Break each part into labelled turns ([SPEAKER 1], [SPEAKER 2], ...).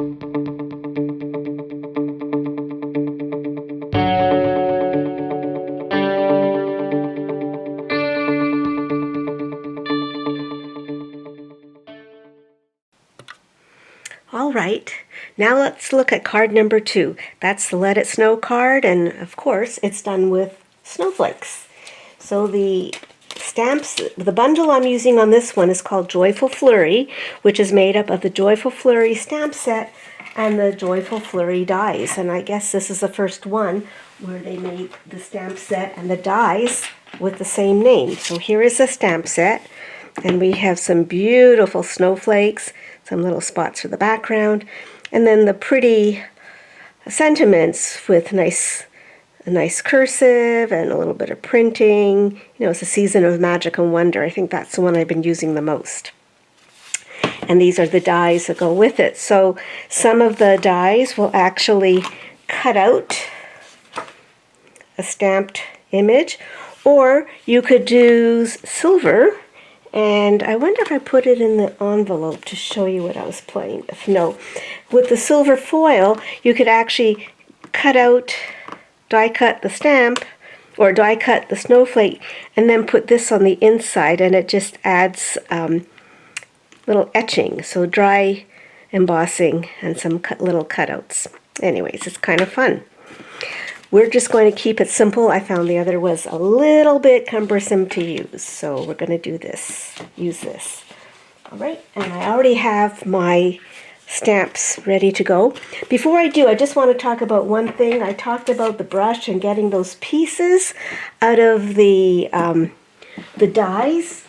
[SPEAKER 1] All right, now let's look at card number 2. That's the Let It Snow card, and of course it's done with snowflakes. So the stamps, the bundle I'm using on this one is called Joyful Flurry, which is made up of the Joyful Flurry stamp set and the Joyful Flurry dies. And I guess this is the first one where they made the stamp set and the dies with the same name. So here is the stamp set, and we have some beautiful snowflakes, some little spots for the background, and then the pretty sentiments with a nice cursive and a little bit of printing. You know, it's a season of magic and wonder. I think that's the one I've been using the most. And these are the dies that go with it. So some of the dies will actually cut out a stamped image, or you could use silver. And I wonder if I put it in the envelope to show you what I was playing with. No. With the silver foil, you could actually die cut the stamp, or die cut the snowflake, and then put this on the inside, and it just adds little etching, so dry embossing and some little cutouts. Anyways, it's kind of fun. We're just going to keep it simple. I found the other was a little bit cumbersome to use, so we're going to do this, use this. All right, and I already have my stamps ready to go. Before I do, I just want to talk about one thing. I talked about the brush and getting those pieces out of the dies.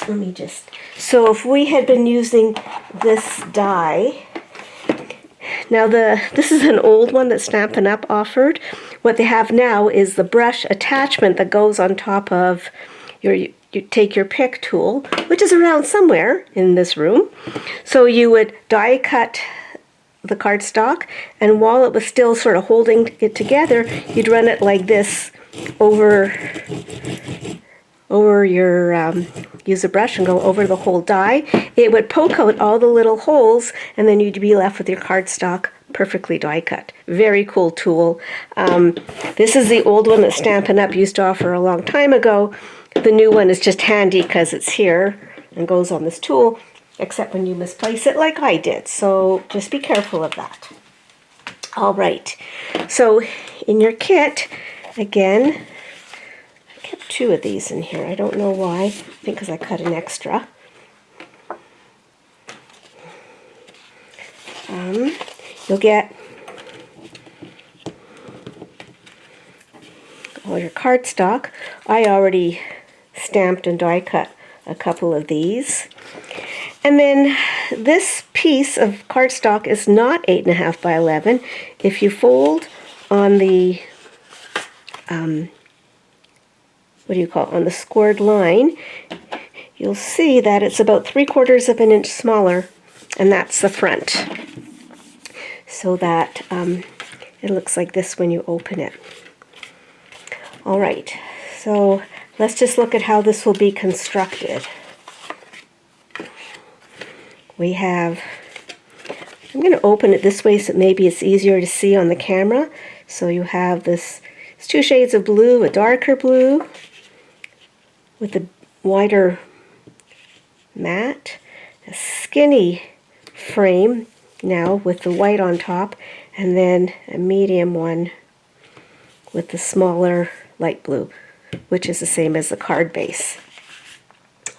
[SPEAKER 1] Let me just, so if we had been using this die, now this is an old one that Stampin' Up offered. What they have now is the brush attachment that goes on top of you take your pick tool, which is around somewhere in this room. So you would die cut the cardstock, and while it was still sort of holding it together, you'd run it like this over your, use a brush and go over the whole die. It would poke out all the little holes, and then you'd be left with your cardstock perfectly die cut. Very cool tool. This is the old one that Stampin' Up used to offer a long time ago. The new one is just handy because it's here and goes on this tool, except when you misplace it like I did. So just be careful of that. All right. So in your kit, again, I kept 2 of these in here. I don't know why. I think because I cut an extra. You'll get all your cardstock. I already stamped and die cut a couple of these. And then this piece of cardstock is not 8.5 by 11. If you fold on the, on the scored line, you'll see that it's about 3/4 of an inch smaller, and that's the front. So that it looks like this when you open it. All right, so let's just look at how this will be constructed. We have, I'm going to open it this way so maybe it's easier to see on the camera. So you have this, it's 2 shades of blue, a darker blue with a wider mat, a skinny frame now with the white on top, and then a medium one with the smaller light blue, which is the same as the card base.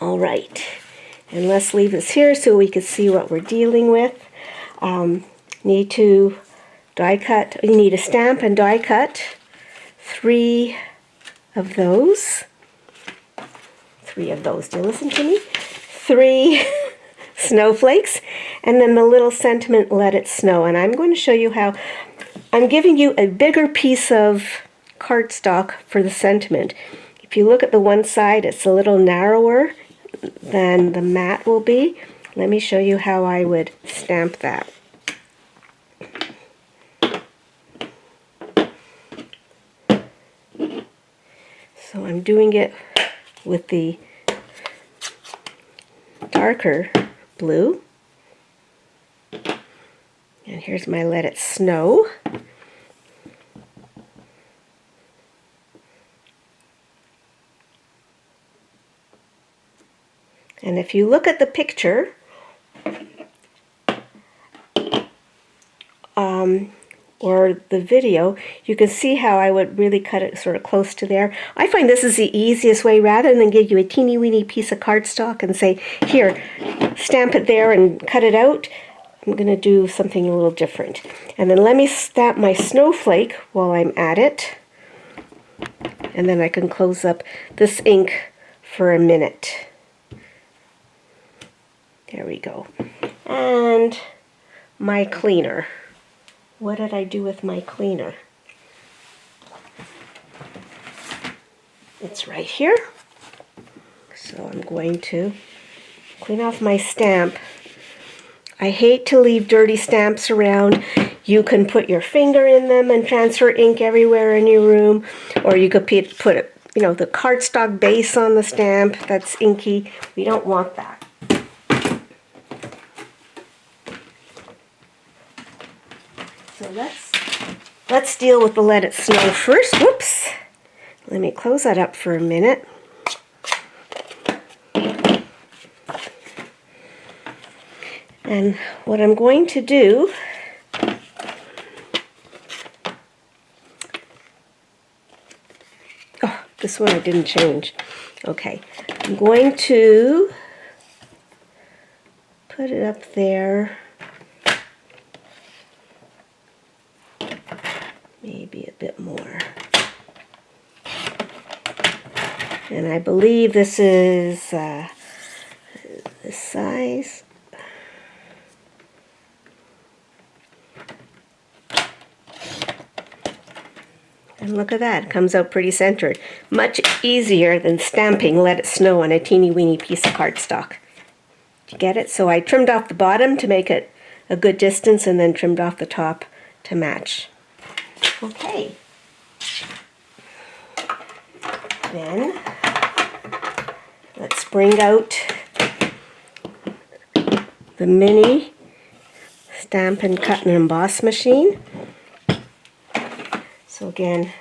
[SPEAKER 1] All right, and let's leave this here so we can see what we're dealing with. Need to die cut, you need a stamp and die cut 3 of those. 3 of those, do you listen to me? 3 snowflakes, and then the little sentiment, Let It Snow. And I'm going to show you how I'm giving you a bigger piece of cardstock for the sentiment. If you look at the one side, it's a little narrower than the mat will be. Let me show you how I would stamp that. So I'm doing it with the darker blue. And here's my Let It Snow. And if you look at the picture, or the video, you can see how I would really cut it sort of close to there. I find this is the easiest way, rather than give you a teeny weeny piece of cardstock and say, here, stamp it there and cut it out. I'm going to do something a little different. And then let me stamp my snowflake while I'm at it. And then I can close up this ink for a minute. There we go. And my cleaner. What did I do with my cleaner? It's right here. So I'm going to clean off my stamp. I hate to leave dirty stamps around. You can put your finger in them and transfer ink everywhere in your room, or you could put the cardstock base on the stamp that's inky. We don't want that. So let's deal with the Let It Snow first. Whoops. Let me close that up for a minute. And what I'm going to do, oh, this one I didn't change. Okay, I'm going to put it up there. Maybe a bit more. And I believe this is this size. And look at that, it comes out pretty centered. Much easier than stamping Let It Snow on a teeny weeny piece of cardstock. Did you get it? So I trimmed off the bottom to make it a good distance, and then trimmed off the top to match. Okay. Then let's bring out the mini Stampin' Cut and Emboss machine. So again,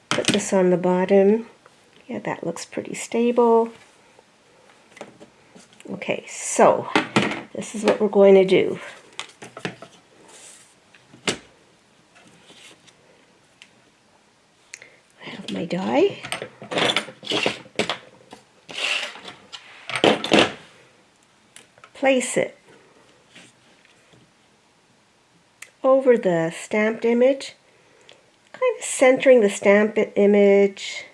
[SPEAKER 1] put this on the bottom. Yeah, that looks pretty stable. Okay, so this is what we're going to do. I have my die. Place it over the stamped image, kind of centering the stamped image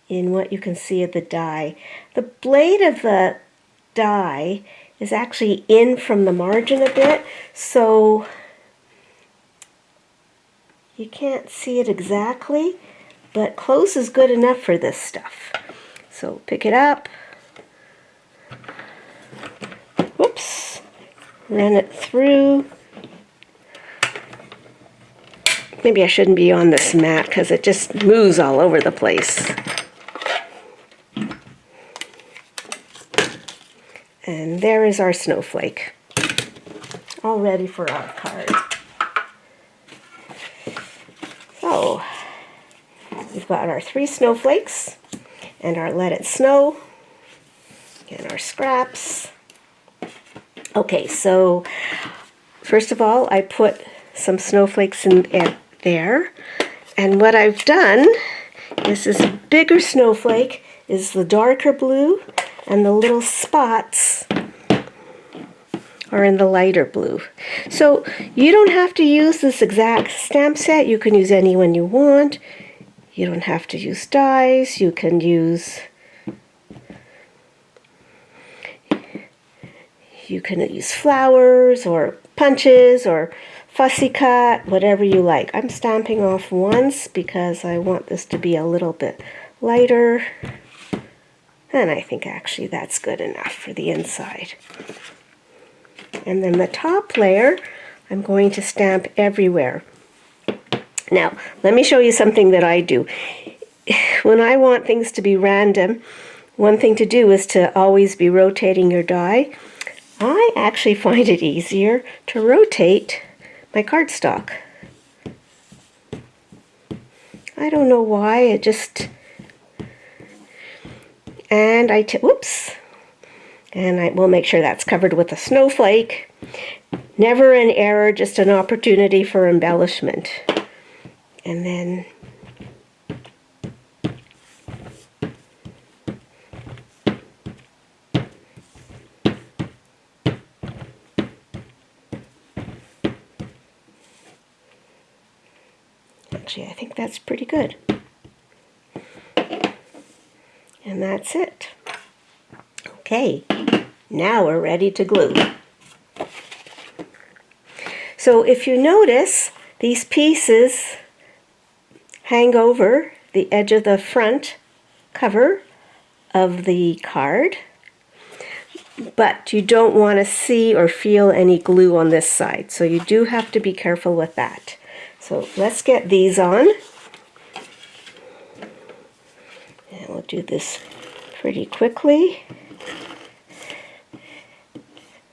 [SPEAKER 1] in what you can see of the die. The blade of the die is actually in from the margin a bit, so you can't see it exactly, but close is good enough for this stuff. So pick it up, whoops, run it through. Maybe I shouldn't be on this mat because it just moves all over the place. And there is our snowflake, all ready for our card. So, we've got our 3 snowflakes, and our Let It Snow, and our scraps. Okay, so first of all, I put some snowflakes in there, and what I've done is this bigger snowflake is the darker blue, and the little spots are in the lighter blue. So you don't have to use this exact stamp set. You can use any one you want. You don't have to use dies. You can use flowers or punches or fussy cut, whatever you like. I'm stamping off once because I want this to be a little bit lighter. And I think actually that's good enough for the inside. And then the top layer, I'm going to stamp everywhere. Now, let me show you something that I do. When I want things to be random, one thing to do is to always be rotating your die. I actually find it easier to rotate my cardstock. I don't know why, it just, and whoops, and I will make sure that's covered with a snowflake. Never an error, just an opportunity for embellishment. And then actually, I think that's pretty good. And that's it. Okay, now we're ready to glue. So if you notice, these pieces hang over the edge of the front cover of the card, but you don't want to see or feel any glue on this side, so you do have to be careful with that. So let's get these on, and we'll do this pretty quickly.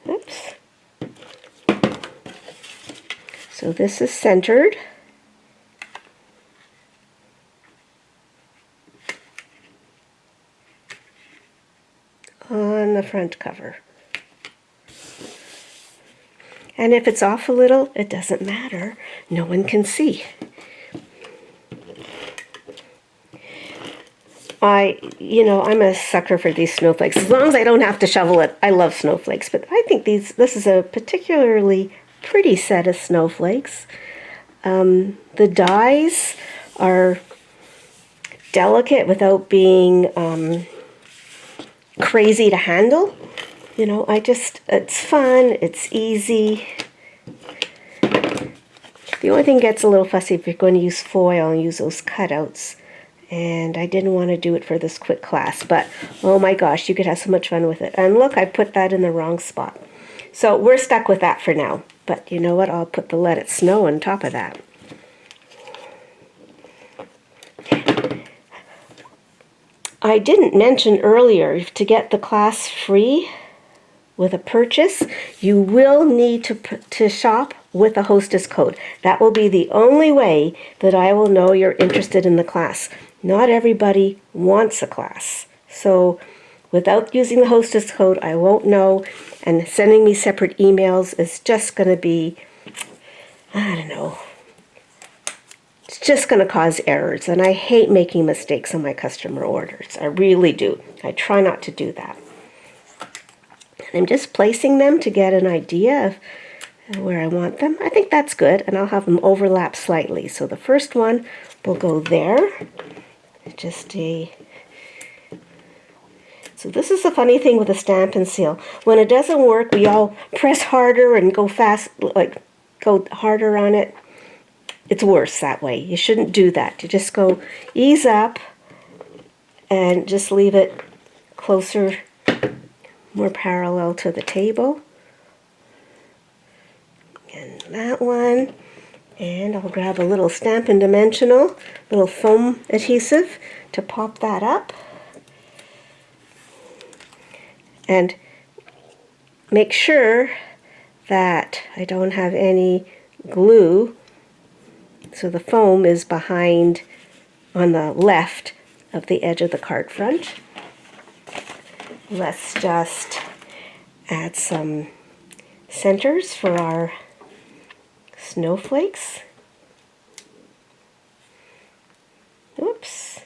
[SPEAKER 1] Oops. So this is centered. On the front cover. And if it's off a little, it doesn't matter. No one can see. I'm a sucker for these snowflakes. As long as I don't have to shovel it, I love snowflakes. But I think this is a particularly pretty set of snowflakes. The dies are delicate without being crazy to handle. It's fun, it's easy. The only thing gets a little fussy if you're going to use foil and use those cutouts. And I didn't want to do it for this quick class, but oh my gosh, you could have so much fun with it. And look, I put that in the wrong spot. So we're stuck with that for now. But you know what? I'll put the Let It Snow on top of that. I didn't mention earlier, to get the class free with a purchase, you will need to shop with a hostess code. That will be the only way that I will know you're interested in the class. Not everybody wants a class. So without using the hostess code, I won't know, and sending me separate emails is just going to be, I don't know, it's just going to cause errors, and I hate making mistakes on my customer orders. I really do. I try not to do that. And I'm just placing them to get an idea of where I want them. I think that's good, and I'll have them overlap slightly. So the first one will go there. So this is the funny thing with a Stampin' Seal. When it doesn't work, we all press harder and go fast, go harder on it. It's worse that way. You shouldn't do that. You just go ease up and just leave it closer, more parallel to the table. And that one. And I'll grab a little Stampin' Dimensional, little foam adhesive to pop that up. And make sure that I don't have any glue, so the foam is behind on the left of the edge of the card front. Let's just add some centers for our snowflakes. Oops.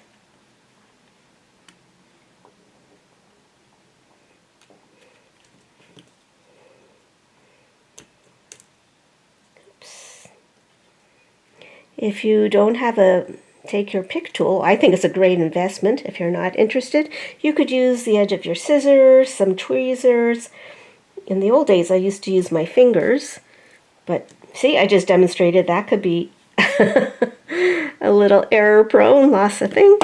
[SPEAKER 1] If you don't have a take your pick tool, I think it's a great investment. If you're not interested, you could use the edge of your scissors, some tweezers. In the old days, I used to use my fingers, but see, I just demonstrated that could be a little error prone, lost a thing.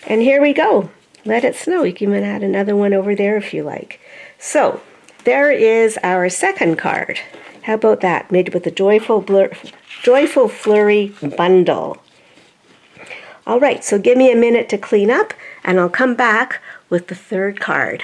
[SPEAKER 1] And here we go. Let it snow. You can even add another one over there if you like. So there is our second card. How about that? Made with the Joyful Flurry bundle. All right, so give me a minute to clean up, and I'll come back with the third card.